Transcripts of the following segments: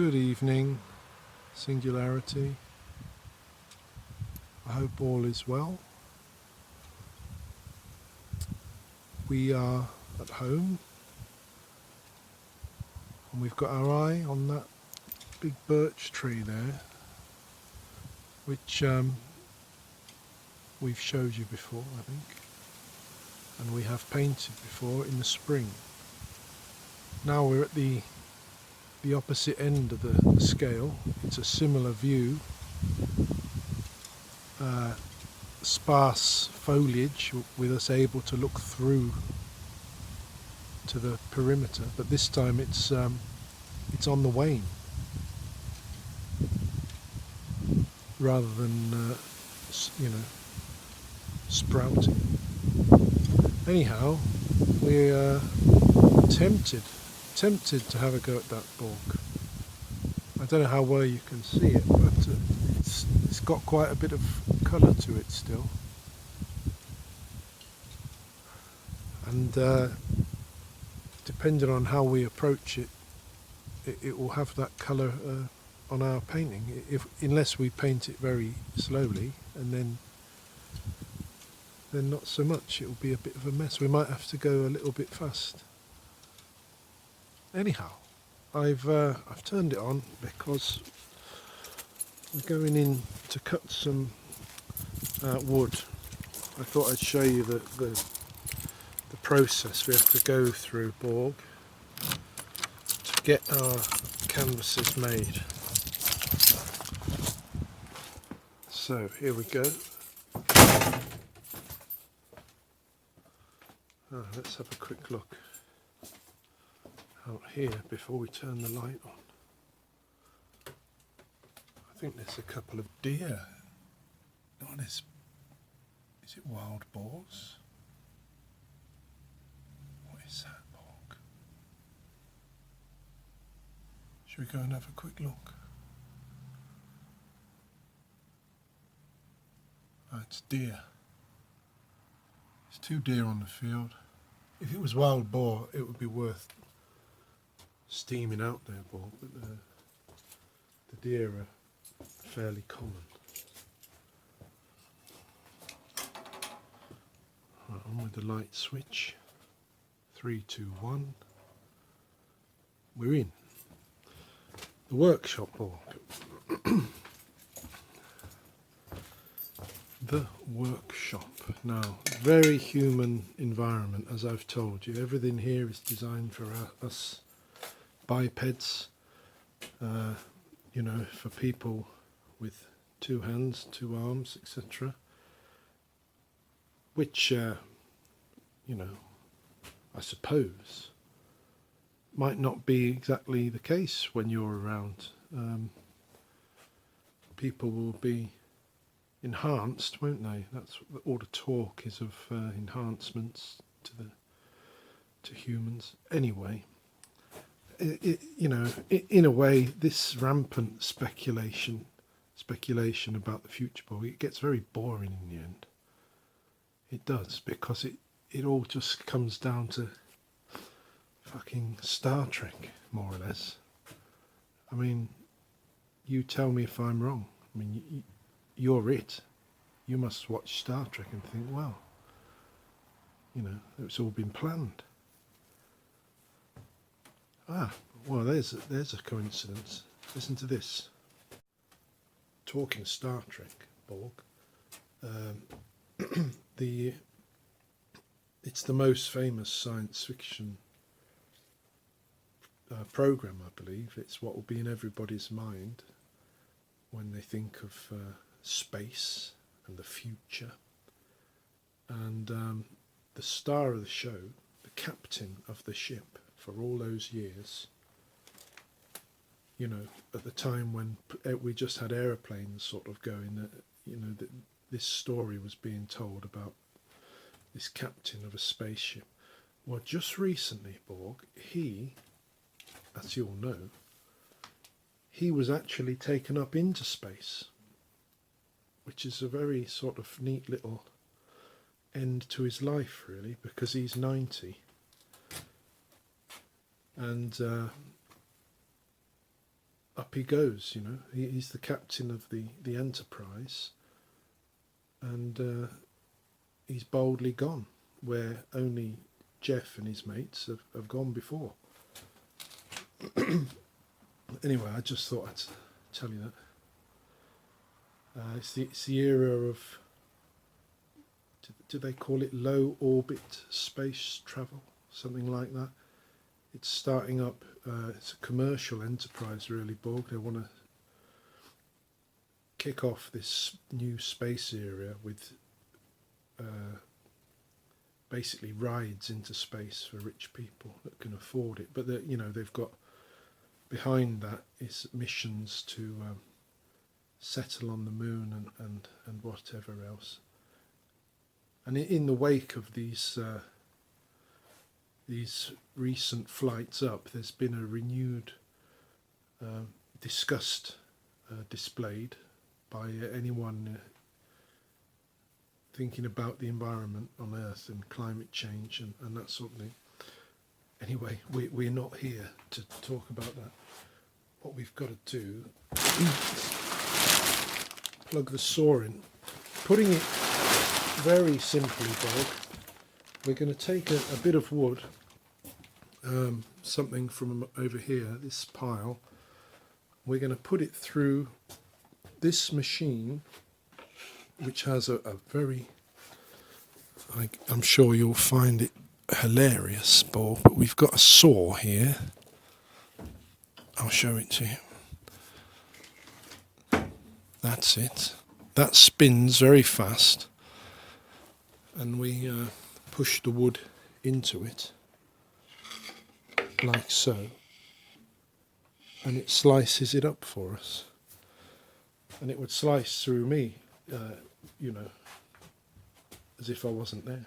Good evening, Singularity. I hope all is well. We are at home and we've got our eye on that big birch tree there, which we've showed you before, I think, and we have painted before in the spring. Now we're at the opposite end of the scale. It's a similar view, sparse foliage with us able to look through to the perimeter, but this time it's on the wane rather than sprouting. Anyhow, we're tempted to have a go at that Borg. I don't know how well you can see it, but it's got quite a bit of colour to it still, and depending on how we approach it, it will have that colour on our painting. Unless we paint it very slowly, and then not so much. It will be a bit of a mess. We might have to go a little bit fast. Anyhow, I've turned it on because we're going in to cut some wood. I thought I'd show you the process we have to go through, Borg, to get our canvases made. So here we go. Let's have a quick look out here before we turn the light on. I think there's a couple of deer. Is it wild boars? What is that, Borg? Should we go and have a quick look? Oh, it's deer. There's 2 deer on the field. If it was wild boar, it would be worth steaming out there, Borg, but the deer are fairly common. Right, on with the light switch. 3, 2, 1. We're in the workshop, Borg. The workshop. Now, very human environment, as I've told you. Everything here is designed for us bipeds, for people with 2 hands, 2 arms, etc. Which, I suppose might not be exactly the case when you're around. People will be enhanced, won't they? That's all the talk is of enhancements to humans. Anyway, in a way, this rampant speculation about the future, Borg, it gets very boring in the end. It does, because it all just comes down to fucking Star Trek, more or less. I mean, you tell me if I'm wrong. I mean, you're it. You must watch Star Trek and think, well, it's all been planned. Well, there's a coincidence. Listen to this. Talking Star Trek, Borg. It's the most famous science fiction program, I believe. It's what will be in everybody's mind when they think of space and the future. And the star of the show, the captain of the ship for all those years, at the time when we just had aeroplanes sort of going, this story was being told about this captain of a spaceship. Well, just recently, Borg, he, as you all know, he was actually taken up into space, which is a very sort of neat little end to his life, really, because he's 90. And up he goes. You know, he's the captain of the Enterprise, and he's boldly gone where only Jeff and his mates have gone before. Anyway, I just thought I'd tell you that. It's the era of, do they call it low orbit space travel, something like that? It's starting up. It's a commercial enterprise, really, Borg. They want to kick off this new space area with basically rides into space for rich people that can afford it. But they've got behind that is missions to settle on the moon and whatever else. And in the wake of these recent flights up, there's been a renewed disgust displayed by anyone thinking about the environment on Earth and climate change and that sort of thing. Anyway, we're not here to talk about that. What we've got to do, plug the saw in. Putting it very simply, Borg, we're going to take a bit of wood, something from over here, this pile. We're going to put it through this machine, which has a very, I'm sure you'll find it hilarious, Borg, but we've got a saw here. I'll show it to you. That's it. That spins very fast, and we push the wood into it like so, and it slices it up for us. And it would slice through me, as if I wasn't there.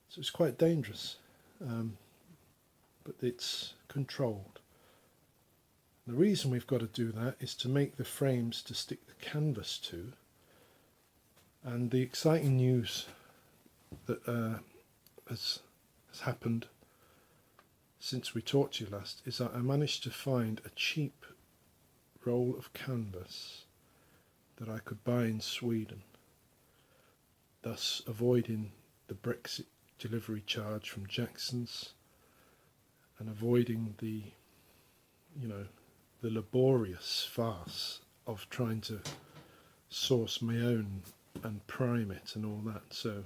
So it's quite dangerous, but it's controlled. The reason we've got to do that is to make the frames to stick the canvas to. And the exciting news that has happened since we talked to you last is that I managed to find a cheap roll of canvas that I could buy in Sweden, thus avoiding the Brexit delivery charge from Jackson's and avoiding the laborious farce of trying to source my own and prime it and all that. So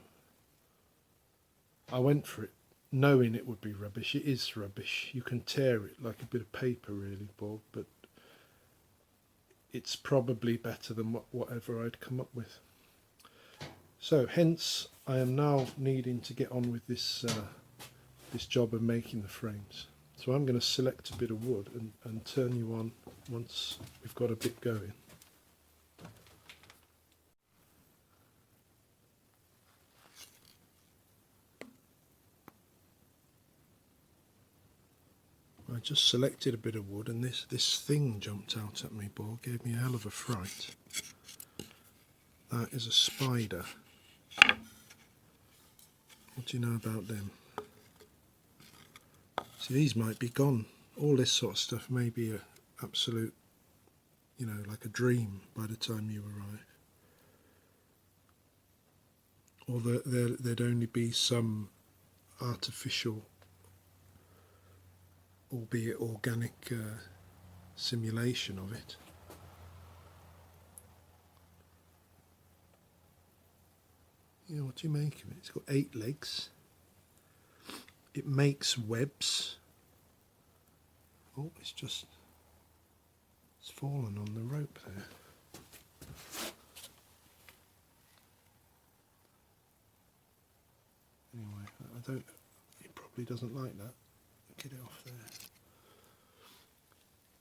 I went for it, knowing it would be rubbish. It is rubbish. You can tear it like a bit of paper, really, Bob, but it's probably better than whatever I'd come up with. So hence I am now needing to get on with this this job of making the frames. So I'm going to select a bit of wood and turn you on once we've got a bit going. I just selected a bit of wood, and this thing jumped out at me, Bob, gave me a hell of a fright. That is a spider. What do you know about them? See, these might be gone. All this sort of stuff may be a absolute, like a dream by the time you arrive. Or there'd only be some artificial, albeit organic, simulation of it. What do you make of it? It's got 8 legs. It makes webs. Oh, it's fallen on the rope there. Anyway, it probably doesn't like that. Get it off there.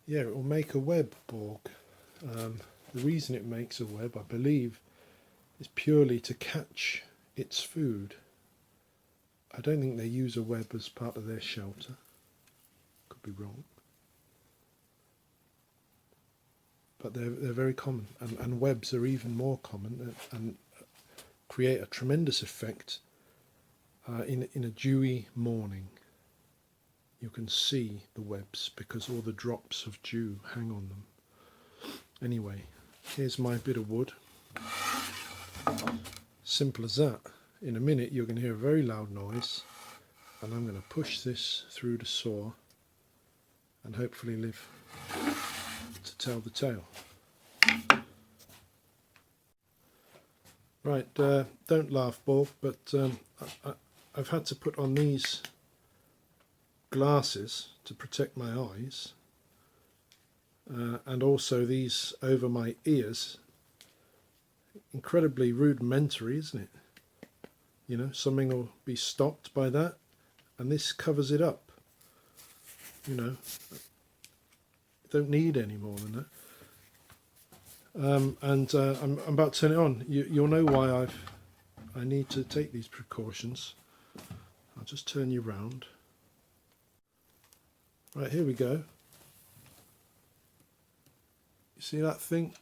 Yeah, it will make a web, Borg. The reason it makes a web, I believe, is purely to catch its food. I don't think they use a web as part of their shelter. Could be wrong. But they're very common, and webs are even more common and create a tremendous effect in a dewy morning. you can see the webs because all the drops of dew hang on them. Anyway, here's my bit of wood. Simple as that. In a minute you're going to hear a very loud noise, and I'm going to push this through the saw and hopefully live to tell the tale. Right, don't laugh, Bob, but I've had to put on these glasses to protect my eyes, and also these over my ears. Incredibly rudimentary, isn't it? You know, something will be stopped by that, and this covers it up. You know, don't need any more than that. I'm about to turn it on. You'll know why I need to take these precautions. I'll just turn you round. Right, here we go. You see that thing?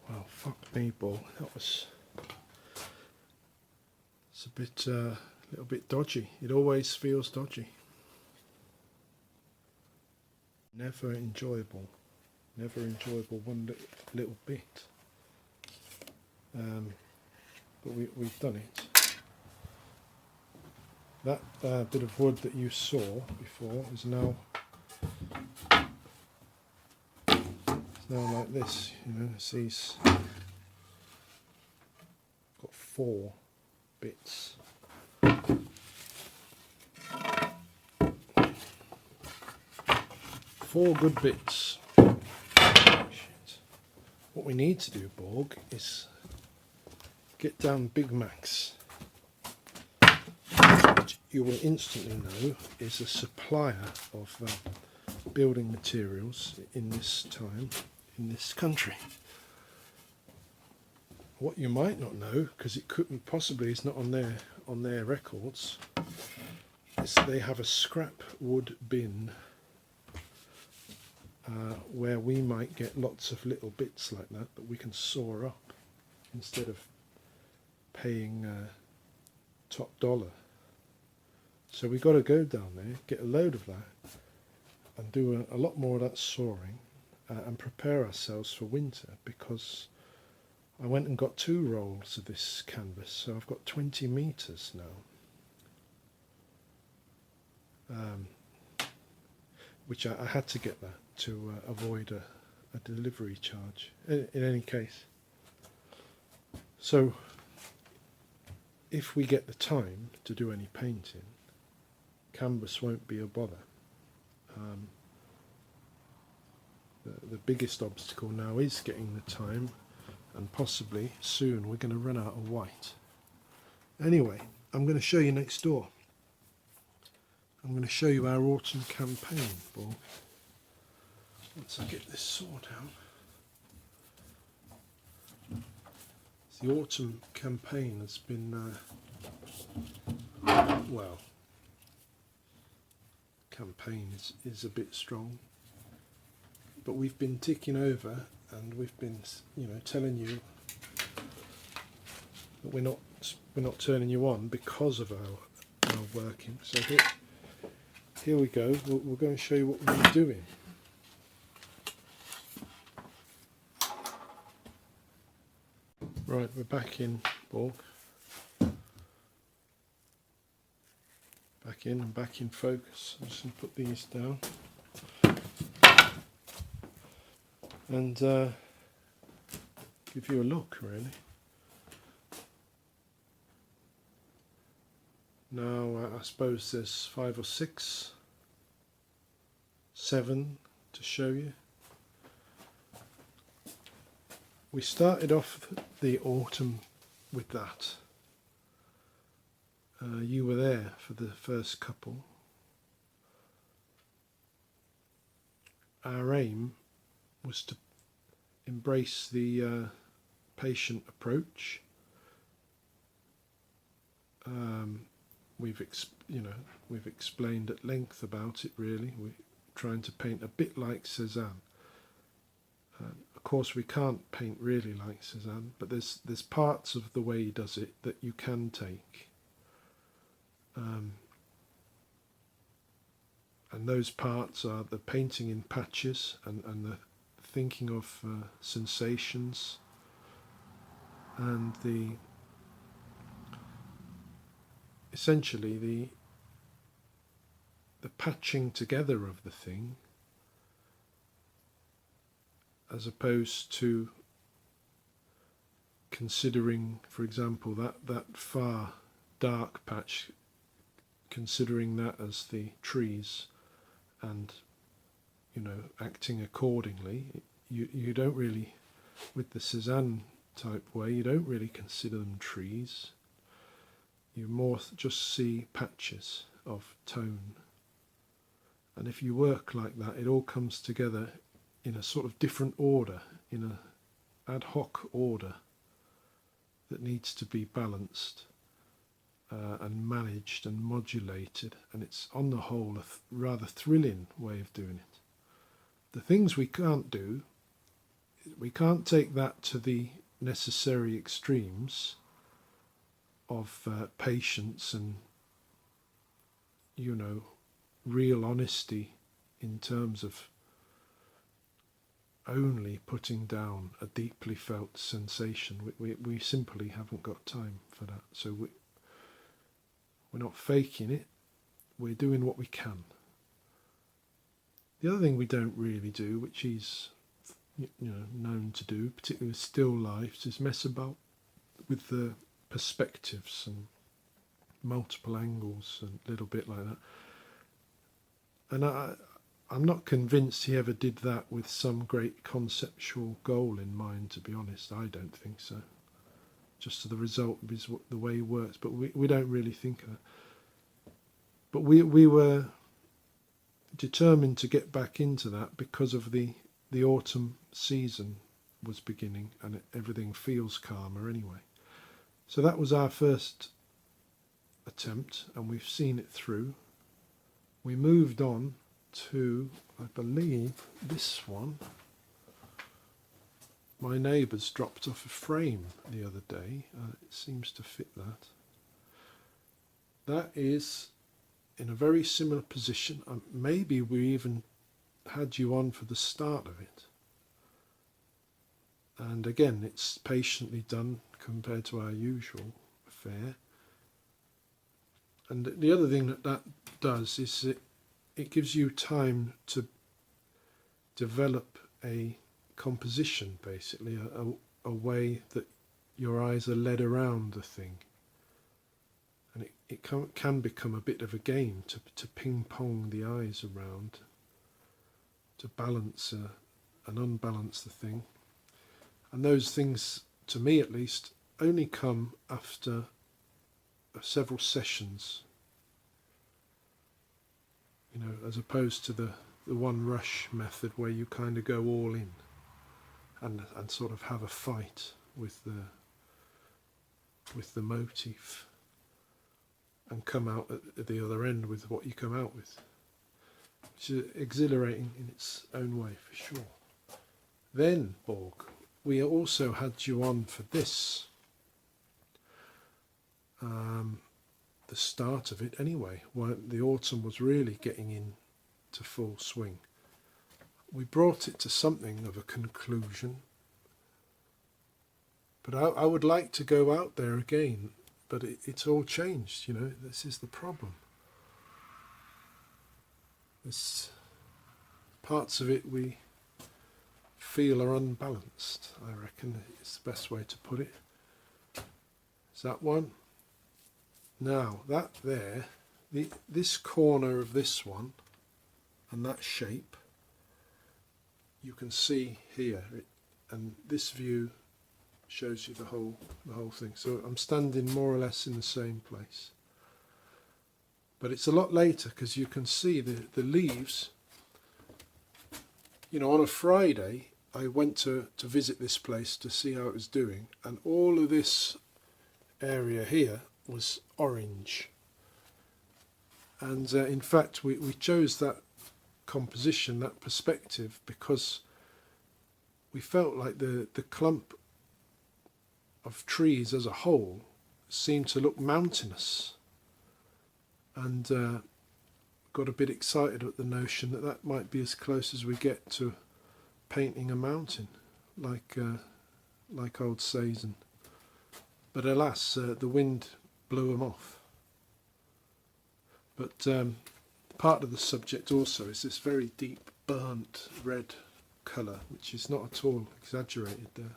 Well, fuck me, Ball. It's a little bit dodgy. It always feels dodgy. Never enjoyable. Never enjoyable one little bit. But we've done it. That bit of wood that you saw before is now like this. You know, it's these. Got 4 bits. 4 good bits. Shit. What we need to do, Borg, is get down Big Max, which you will instantly know is a supplier of building materials in this time, in this country. What you might not know, because it couldn't possibly is not on their records, is they have a scrap wood bin where we might get lots of little bits like that we can saw up instead of paying top dollar. So we've got to go down there, get a load of that, and do a lot more of that sawing and prepare ourselves for winter, because I went and got 2 rolls of this canvas, so I've got 20 meters now, which I had to get that to avoid a delivery charge in any case. So if we get the time to do any painting, canvas won't be a bother. The biggest obstacle now is getting the time, and possibly soon we're going to run out of white. Anyway, I'm going to show you next door. I'm going to show you our autumn campaign, Paul. Once I get this saw down. The autumn campaign has been, well, campaign is a bit strong, but we've been ticking over, and we've been, you know, telling you that we're not turning you on because of our working. So here we go. We'll go and show you what we've been doing. Right, we're back in, Borg. Back in and back in focus. I'm just going to put these down and give you a look, really. Now I suppose there's 5 or 6, 7 to show you. We started off the autumn with that. You were there for the first couple. Our aim was to embrace the patient approach. We've explained at length about it. Really, we're trying to paint a bit like Cézanne. Of course, we can't paint really like Cézanne, but there's parts of the way he does it that you can take. And those parts are the painting in patches and the thinking of sensations and essentially the patching together of the thing, as opposed to considering, for example, that far dark patch, considering that as the trees and acting accordingly. You don't really, with the Cézanne type way, you don't really consider them trees. You more just see patches of tone. And if you work like that, it all comes together in a sort of different order, in an ad hoc order that needs to be balanced and managed and modulated. And it's on the whole a rather thrilling way of doing it. The things we can't do, we can't take that to the necessary extremes of patience and real honesty in terms of only putting down a deeply felt sensation. We simply haven't got time for that. So we're not faking it, we're doing what we can. The other thing we don't really do, which he's known to do, particularly with still lifes, is mess about with the perspectives and multiple angles and a little bit like that. And I'm not convinced he ever did that with some great conceptual goal in mind, to be honest. I don't think so. Just the result is the way he works, but we don't really think of that. But we were determined to get back into that because of the autumn season was beginning and everything feels calmer anyway. So that was our first attempt, and we've seen it through. We moved on to, I believe, this one. My neighbour's dropped off a frame the other day. It seems to fit that. That is in a very similar position. Maybe we even had you on for the start of it. And again, it's patiently done compared to our usual affair. And the other thing that does is it gives you time to develop a composition, basically, a way that your eyes are led around the thing. And it can become a bit of a game to ping-pong the eyes around, to balance and unbalance the thing. And those things, to me at least, only come after several sessions, as opposed to the one rush method where you kind of go all in and sort of have a fight with the motif and come out at the other end with what you come out with, which is exhilarating in its own way for sure. Then, Borg, we also had you on for this, the start of it anyway, when the autumn was really getting into full swing. We brought it to something of a conclusion, but I would like to go out there again, but it's all changed, this is the problem. There's parts of it we feel are unbalanced, I reckon it's the best way to put it. Is that one? Now that there, this corner of this one and that shape, you can see here, and this view shows you the whole thing. So I'm standing more or less in the same place, but it's a lot later because you can see the leaves. You know, on a Friday I went to visit this place to see how it was doing, and all of this area here was orange. And in fact we chose that composition, that perspective, because we felt like the clump of trees as a whole seemed to look mountainous, and got a bit excited at the notion that that might be as close as we get to painting a mountain like old Cézanne. But alas, the wind blew them off. But part of the subject also is this very deep burnt red colour, which is not at all exaggerated there.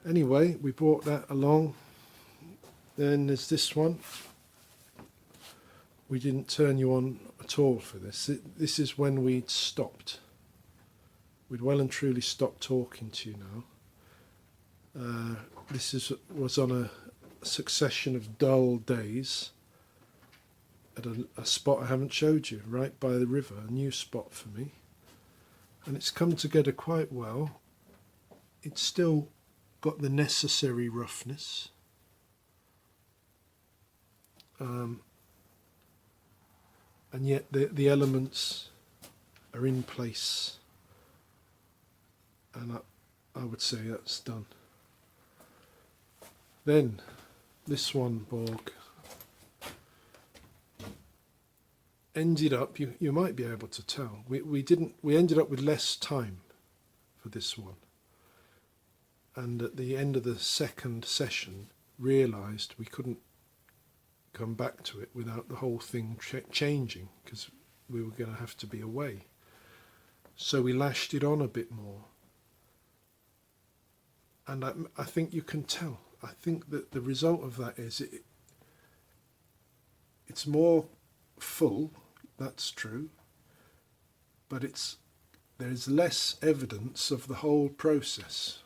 Anyway, we brought that along. Then there's this one. We didn't turn you on at all for this. This is when we'd stopped. We'd well and truly stopped talking to you now. This was on a succession of dull days at a spot I haven't showed you, right by the river, a new spot for me. And it's come together quite well. It's still got the necessary roughness. And yet the elements are in place. And I would say that's done. Then this one, Borg, ended up, you might be able to tell, we ended up with less time for this one, and at the end of the second session realised we couldn't come back to it without the whole thing changing, because we were going to have to be away. So we lashed it on a bit more, and I think you can tell. I think that the result of that is it's more full, that's true, but there's less evidence of the whole process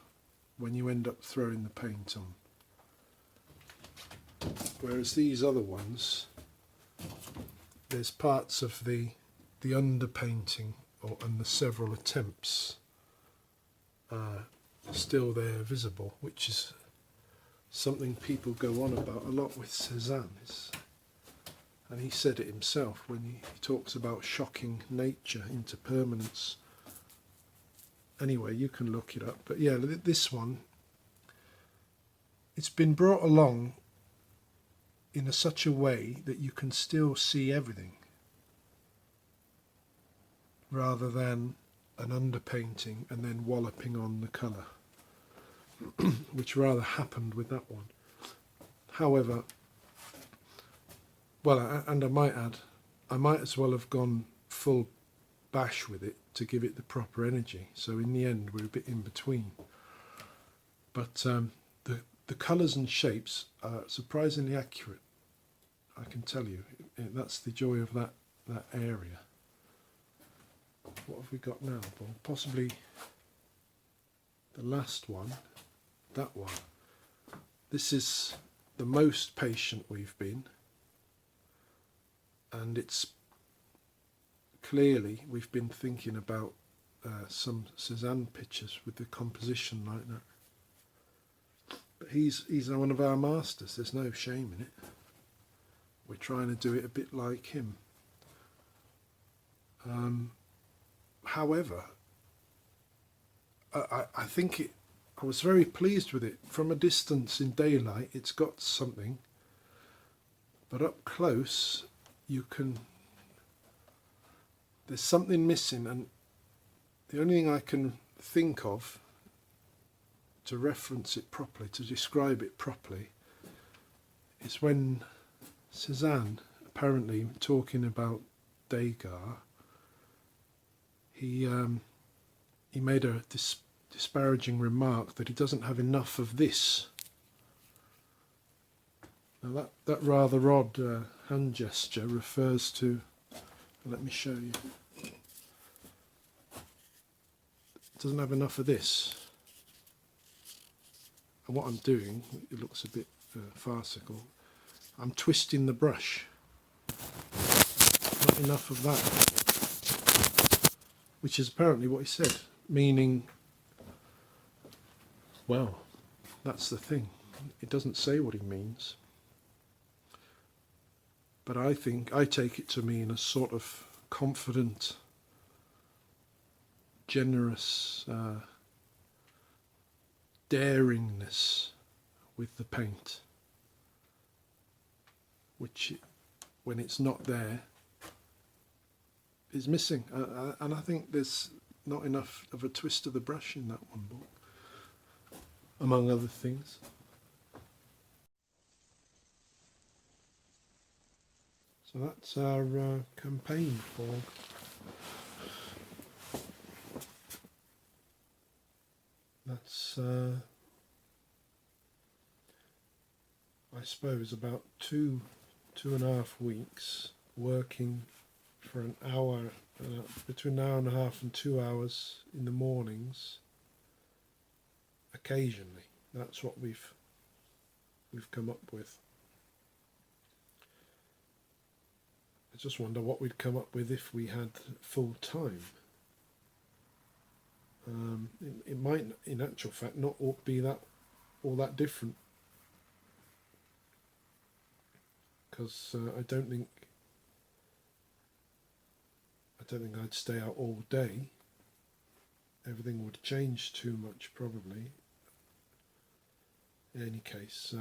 when you end up throwing the paint on. Whereas these other ones, there's parts of the underpainting and the several attempts still there visible, which is something people go on about a lot with Cézanne. And he said it himself when he talks about shocking nature into permanence. Anyway, you can look it up. But yeah, this one, it's been brought along in such a way that you can still see everything, rather than an underpainting and then walloping on the colour, which rather happened with that one. However, well, and I might add, I might as well have gone full bash with it to give it the proper energy. So in the end, we're a bit in between. But the colours and shapes are surprisingly accurate, I can tell you. That's the joy of that area. What have we got now, Paul? Possibly the last one, that one. This is the most patient we've been. And it's clearly we've been thinking about some Cézanne pictures with the composition like that. But he's one of our masters. There's no shame in it. We're trying to do it a bit like him. However, I think I was very pleased with it. From a distance in daylight, it's got something, but up close, there's something missing, and the only thing I can think of to reference it properly, to describe it properly, is when Cézanne, apparently talking about Degas, he made a disparaging remark that he doesn't have enough of this. Now that rather odd hand gesture refers to, let me show you, it doesn't have enough of this. And what I'm doing, it looks a bit farcical, I'm twisting the brush. Not enough of that. Which is apparently what he said, meaning, well, that's the thing. It doesn't say what he means. But I take it to mean a sort of confident, generous daringness with the paint, which, when it's not there, is missing. And I think there's not enough of a twist of the brush in that one book, among other things. So that's our campaign Borg. That's, I suppose, about 2.5 weeks working for an hour, between an hour and a half and 2 hours in the mornings, occasionally. That's what we've come up with. I just wonder what we'd come up with if we had full time. It might, in actual fact, not be all that different, because I don't think I'd stay out all day. Everything would change too much, probably. In any case,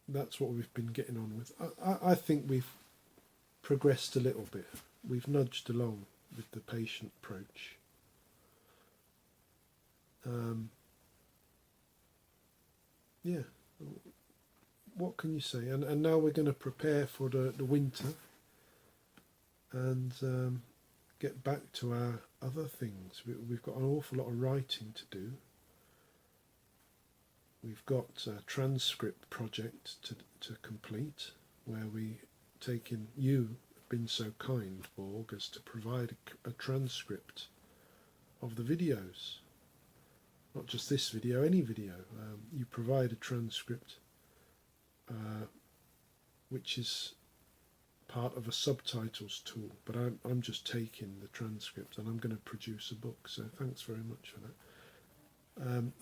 that's what we've been getting on with. I think we've progressed a little bit. We've nudged along with the patient approach. Yeah, what can you say? And now we're going to prepare for the winter and get back to our other things. We've got an awful lot of writing to do. We've got a transcript project to complete, where we taken, you have been so kind, Borg, as to provide a transcript of the videos. Not just this video, any video. You provide a transcript which is part of a subtitles tool, but I'm just taking the transcript and I'm going to produce a book, so thanks very much for that.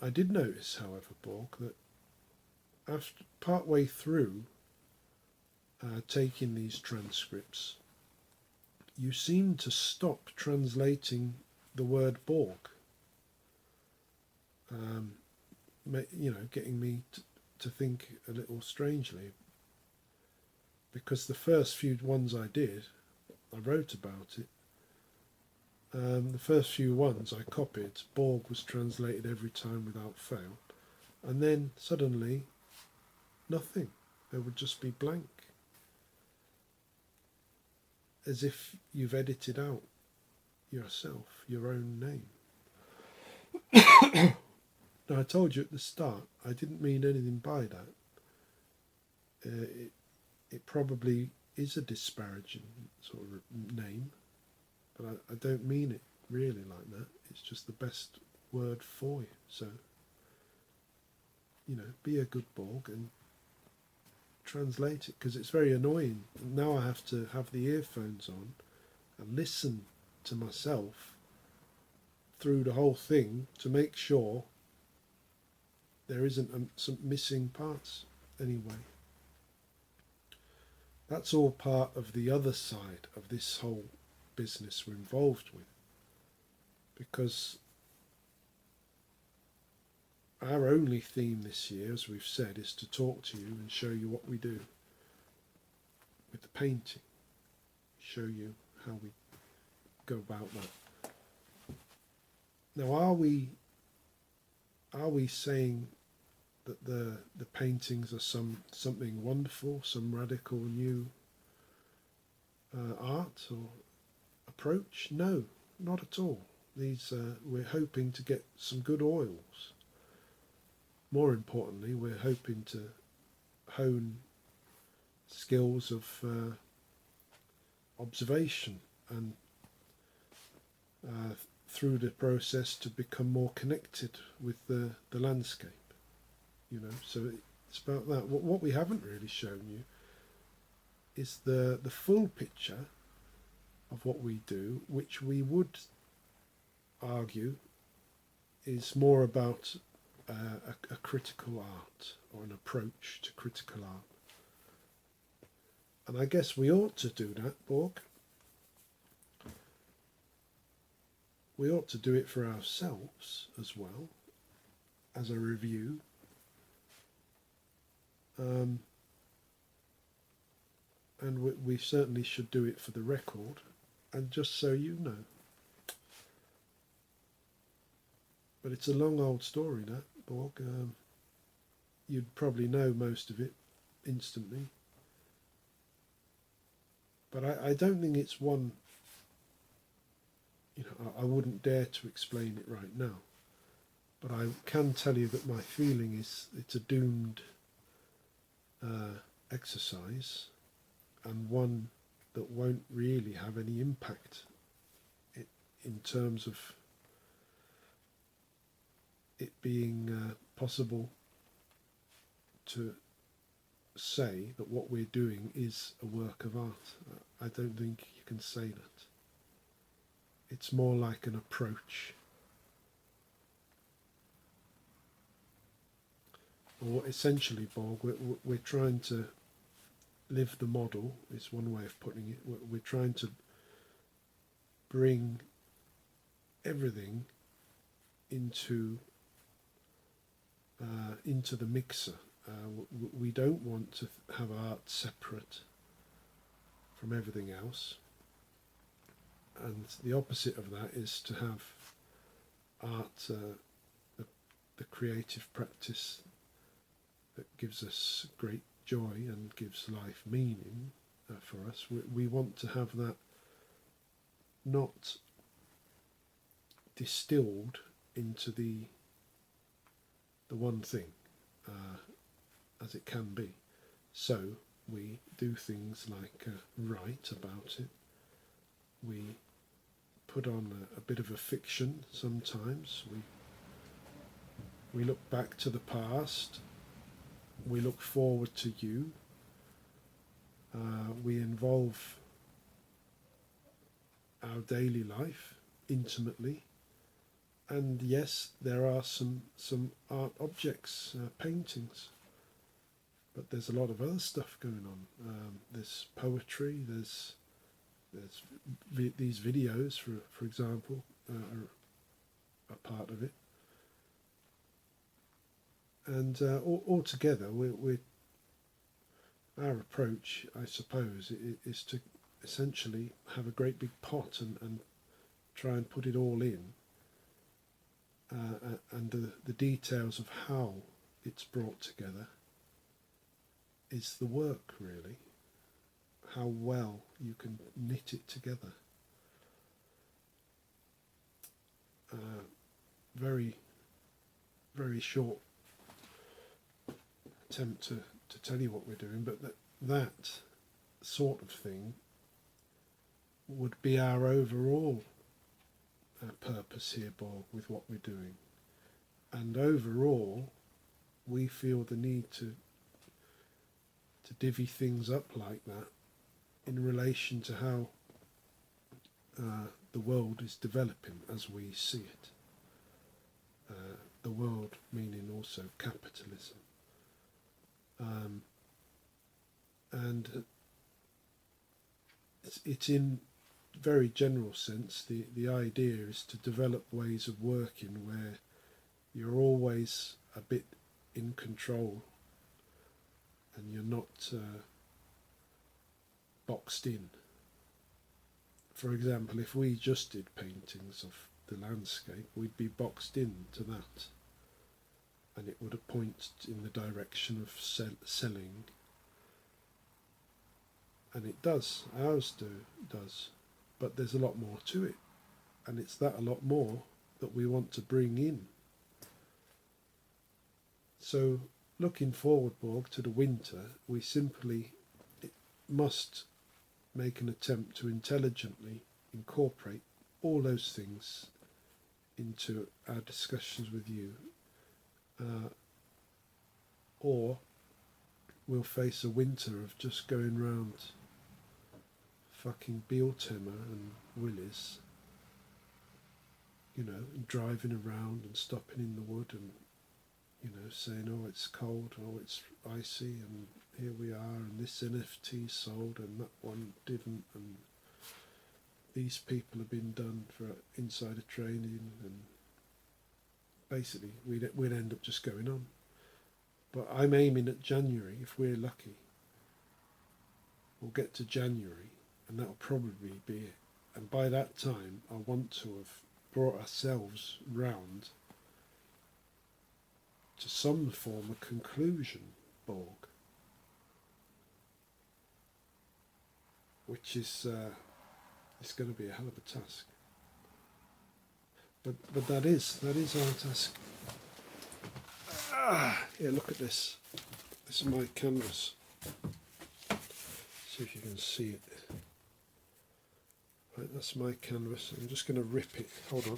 I did notice, however, Borg, that after part way through taking these transcripts, you seem to stop translating the word Borg. Getting me to think a little strangely, because the first few ones I did, I wrote about it. The first few ones I copied, Borg was translated every time without fail, and then suddenly nothing. There would just be blank, as if you've edited out yourself, your own name. Now, I told you at the start, I didn't mean anything by that. It probably is a disparaging sort of name, but I don't mean it really like that. It's just the best word for you. So, be a good Borg and translate it, because it's very annoying. Now I have to have the earphones on and listen to myself through the whole thing to make sure there isn't some missing parts anyway. That's all part of the other side of this whole business we're involved with, because our only theme this year, as we've said, is to talk to you and show you what we do with the painting, show you how we go about that. Now, are we saying that the paintings are something wonderful, some radical new art or approach? No, not at all. These we're hoping to get some good oils. More importantly, we're hoping to hone skills of observation and through the process to become more connected with the landscape. So it's about that. What we haven't really shown you is the full picture of what we do, which we would argue is more about a critical art, or an approach to critical art. And I guess we ought to do that, Borg. We ought to do it for ourselves as well, as a review. And we certainly should do it for the record, and just so you know. But it's a long old story, that, Borg. You'd probably know most of it instantly. But I don't think it's one, I wouldn't dare to explain it right now. But I can tell you that my feeling is it's a doomed exercise, and one that won't really have any impact in terms of it being possible to say that what we're doing is a work of art. I don't think you can say that. It's more like an approach. Or essentially, Borg, we're trying to live the model, is one way of putting it. We're trying to bring everything into the mixer. We don't want to have art separate from everything else, and the opposite of that is to have art, the creative practice that gives us great joy and gives life meaning for us. We want to have that not distilled into the one thing, as it can be. So we do things like write about it. We put on a bit of a fiction sometimes. We look back to the past. We look forward to you. We involve our daily life intimately. And yes, there are some art objects, paintings, but there's a lot of other stuff going on. There's poetry. There's these videos, for example, are a part of it. And altogether, our approach, I suppose, is to essentially have a great big pot and try and put it all in. And the details of how it's brought together is the work, really. How well you can knit it together. Very, very short attempt to tell you what we're doing, but that sort of thing would be our overall purpose here, Borg, with what we're doing. And overall, we feel the need to divvy things up like that in relation to how the world is developing as we see it. The world meaning also capitalism. And it's in very general sense, the idea is to develop ways of working where you're always a bit in control and you're not boxed in. For example, if we just did paintings of the landscape, we'd be boxed into that, and it would point in the direction of selling, and it does, ours does, but there's a lot more to it, and it's that a lot more that we want to bring in. So looking forward, Borg, to the winter, we simply must make an attempt to intelligently incorporate all those things into our discussions with you, or we'll face a winter of just going round fucking Bealtimmer and Willis, you know, and driving around and stopping in the wood and, you know, saying, oh, it's cold, oh, it's icy, and here we are, and this NFT sold and that one didn't, and these people have been done for insider trading, and basically we'd end up just going on. But I'm aiming at January. If we're lucky, we'll get to January, and that'll probably be it. And by that time, I want to have brought ourselves round to some form of conclusion, Borg, which is it's going to be a hell of a task. But that is our task. Here, look at this. This is my canvas. See if you can see it. Right, that's my canvas. I'm just going to rip it. Hold on.